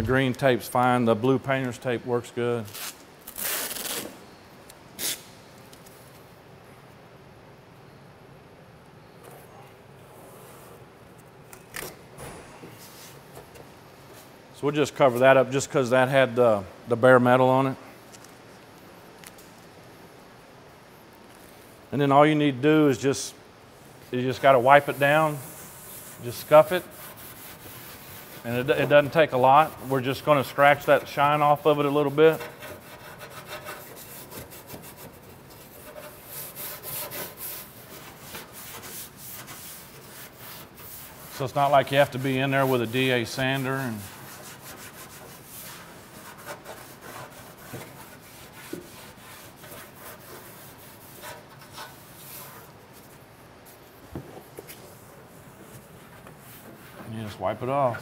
green tape's fine. The blue painter's tape works good. So we'll just cover that up just because that had the bare metal on it. And then all you need to do is you just got to wipe it down, just scuff it. And it doesn't take a lot. We're just going to scratch that shine off of it a little bit. So it's not like you have to be in there with a DA sander. And you just wipe it off.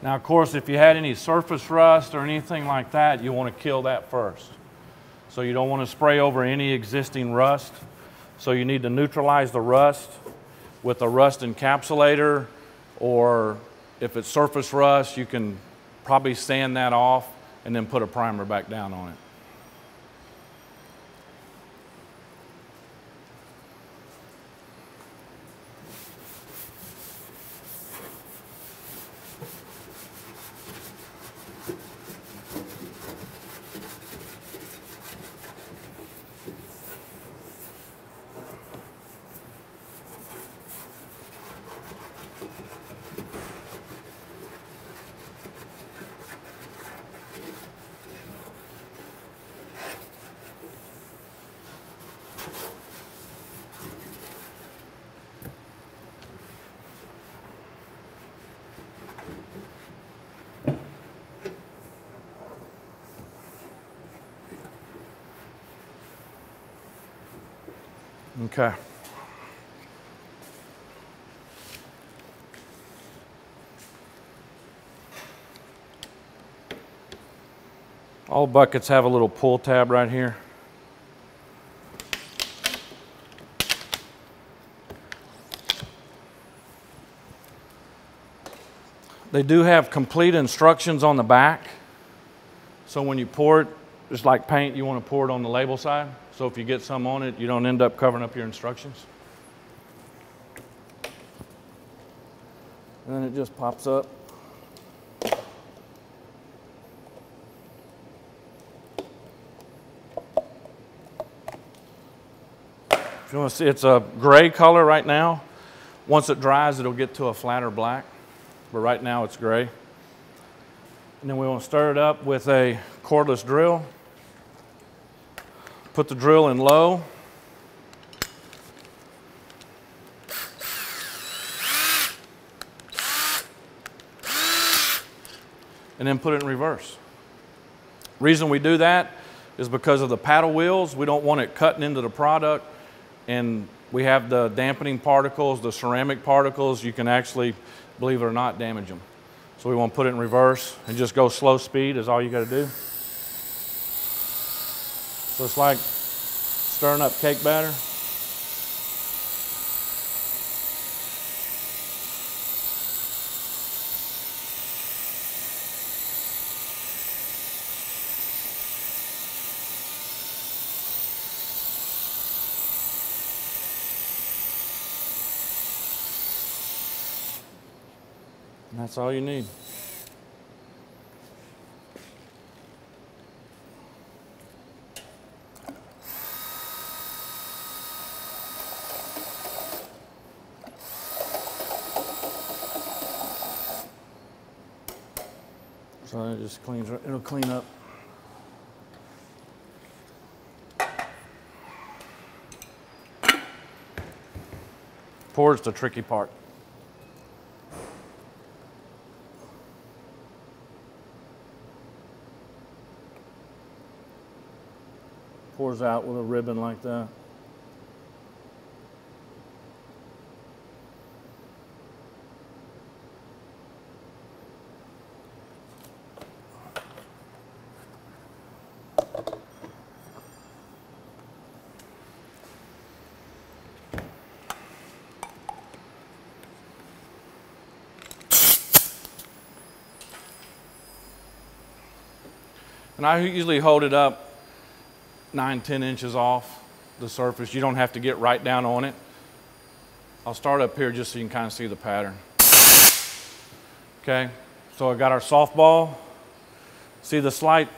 Now, of course, if you had any surface rust or anything like that, you want to kill that first. So you don't want to spray over any existing rust. So you need to neutralize the rust with a rust encapsulator, or if it's surface rust, you can probably sand that off and then put a primer back down on it. Okay. All buckets have a little pull tab right here. They do have complete instructions on the back. So when you pour it, just like paint, you want to pour it on the label side. So if you get some on it, you don't end up covering up your instructions. And then it just pops up. If you want to see, it's a gray color right now. Once it dries, it'll get to a flatter black. But right now it's gray. And then we want to stir it up with a cordless drill. Put the drill in low. And then put it in reverse. Reason we do that is because of the paddle wheels. We don't want it cutting into the product. And we have the dampening particles, the ceramic particles. You can actually, believe it or not, damage them. So we want to put it in reverse and just go slow speed is all you got to do. So it's like stirring up cake batter. And that's all you need. So it just cleans, it'll clean up. Pour is the tricky part. Pours out with a ribbon like that. And I usually hold it up 9–10 inches off the surface. You don't have to get right down on it. I'll start up here just so you can kind of see the pattern. Okay, so I got our softball. See the slight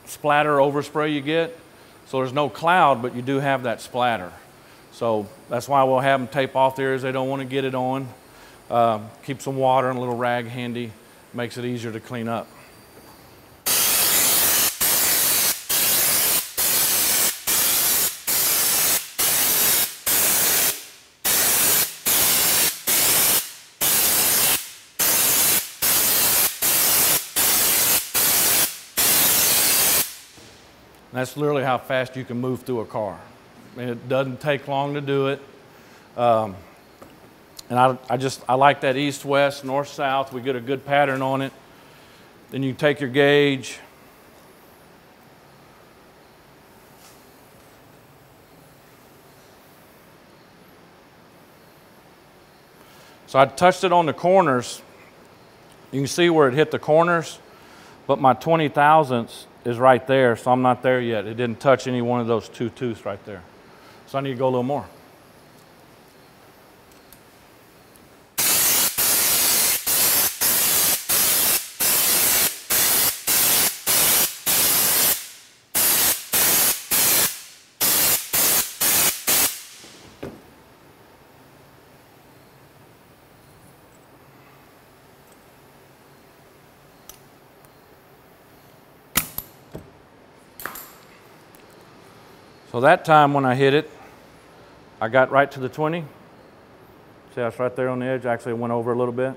splatter overspray you get? So there's no cloud, but you do have that splatter. So that's why we'll have them tape off the areas they don't want to get it on. Keep some water and a little rag handy. Makes it easier to clean up. And that's literally how fast you can move through a car. I mean, it doesn't take long to do it. And I like that east-west, north-south. We get a good pattern on it. Then you take your gauge. So I touched it on the corners. You can see where it hit the corners, but my 20 thousandths is right there, so I'm not there yet. It didn't touch any one of those two tooths right there. So I need to go a little more. So that time when I hit it, I got right to the 20. See, that's right there on the edge. Actually, it went over a little bit.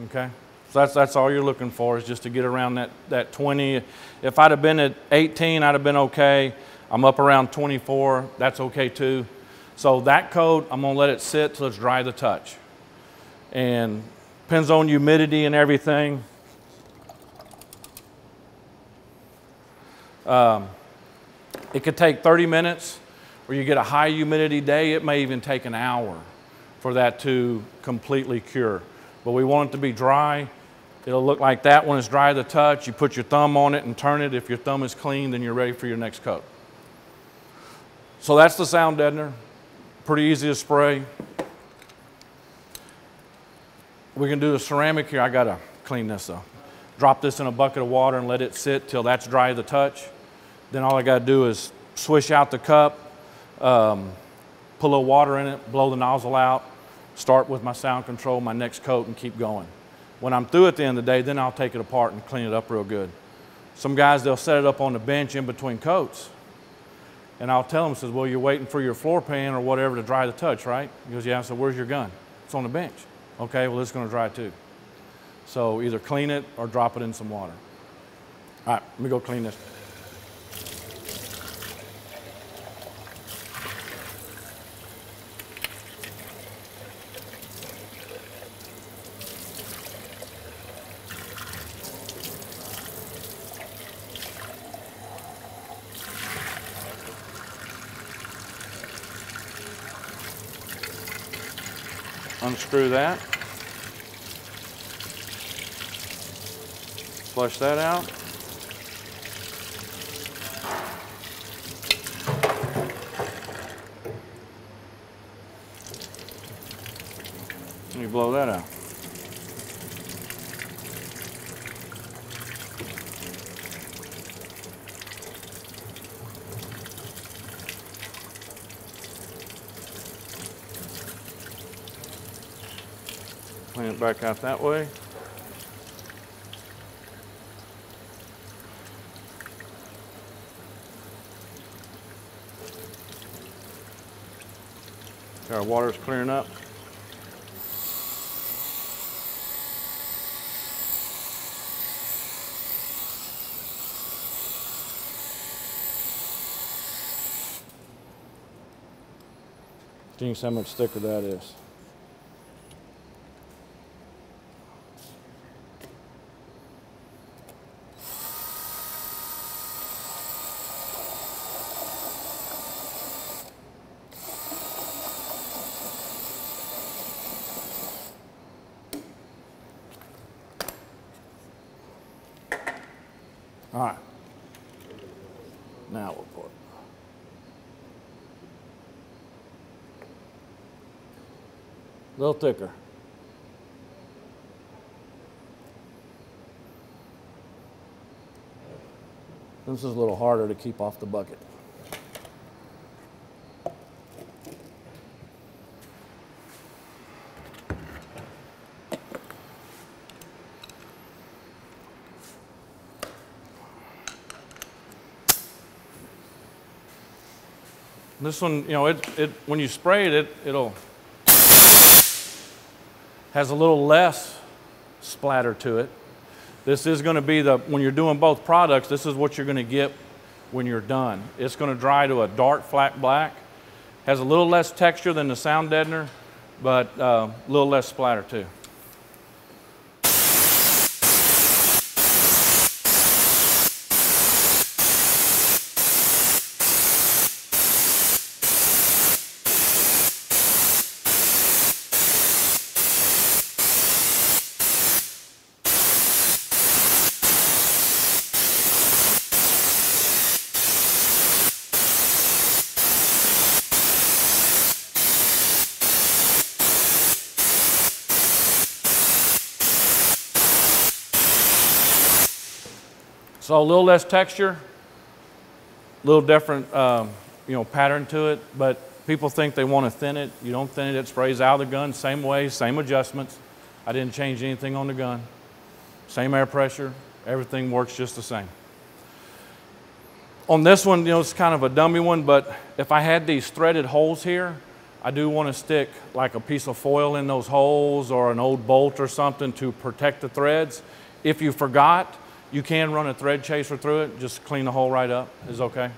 Okay, so that's all you're looking for, is just to get around that 20. If I'd have been at 18, I'd have been okay. I'm up around 24. That's okay too. So that coat, I'm gonna let it sit till it's dry to touch. And depends on humidity and everything. It could take 30 minutes, or you get a high humidity day, it may even take an hour for that to completely cure. But we want it to be dry. It'll look like that when it's dry to touch. You put your thumb on it and turn it. If your thumb is clean, then you're ready for your next coat. So that's the sound deadener. Pretty easy to spray. We can do the ceramic here. I gotta clean this though. Drop this in a bucket of water and let it sit till that's dry to touch. Then all I got to do is swish out the cup, put a little water in it, blow the nozzle out, start with my sound control, my next coat, and keep going. When I'm through at the end of the day, then I'll take it apart and clean it up real good. Some guys, they'll set it up on the bench in between coats. And I'll tell them, says, well, you're waiting for your floor pan or whatever to dry the touch, right? He goes, yeah. I said, where's your gun? It's on the bench. Okay, well, it's going to dry too. So either clean it or drop it in some water. All right, let me go clean this. Unscrew that. Flush that out. And you blow that out. Clean it back out that way. Our water's clearing up. You can see how much thicker that is. All right. Now we'll pour it. A little thicker. This is a little harder to keep off the bucket. This one, you know, when you spray it, it'll has a little less splatter to it. This is going to be when you're doing both products, this is what you're going to get when you're done. It's going to dry to a dark flat black. Has a little less texture than the sound deadener, but a little less splatter too. So a little less texture, a little different, you know, pattern to it, but people think they want to thin it. You don't thin it, it sprays out of the gun, same way, same adjustments. I didn't change anything on the gun. Same air pressure, everything works just the same. On this one, you know, it's kind of a dummy one, but if I had these threaded holes here, I do want to stick like a piece of foil in those holes or an old bolt or something to protect the threads. If you forgot, you can run a thread chaser through it, just clean the hole right up, is okay.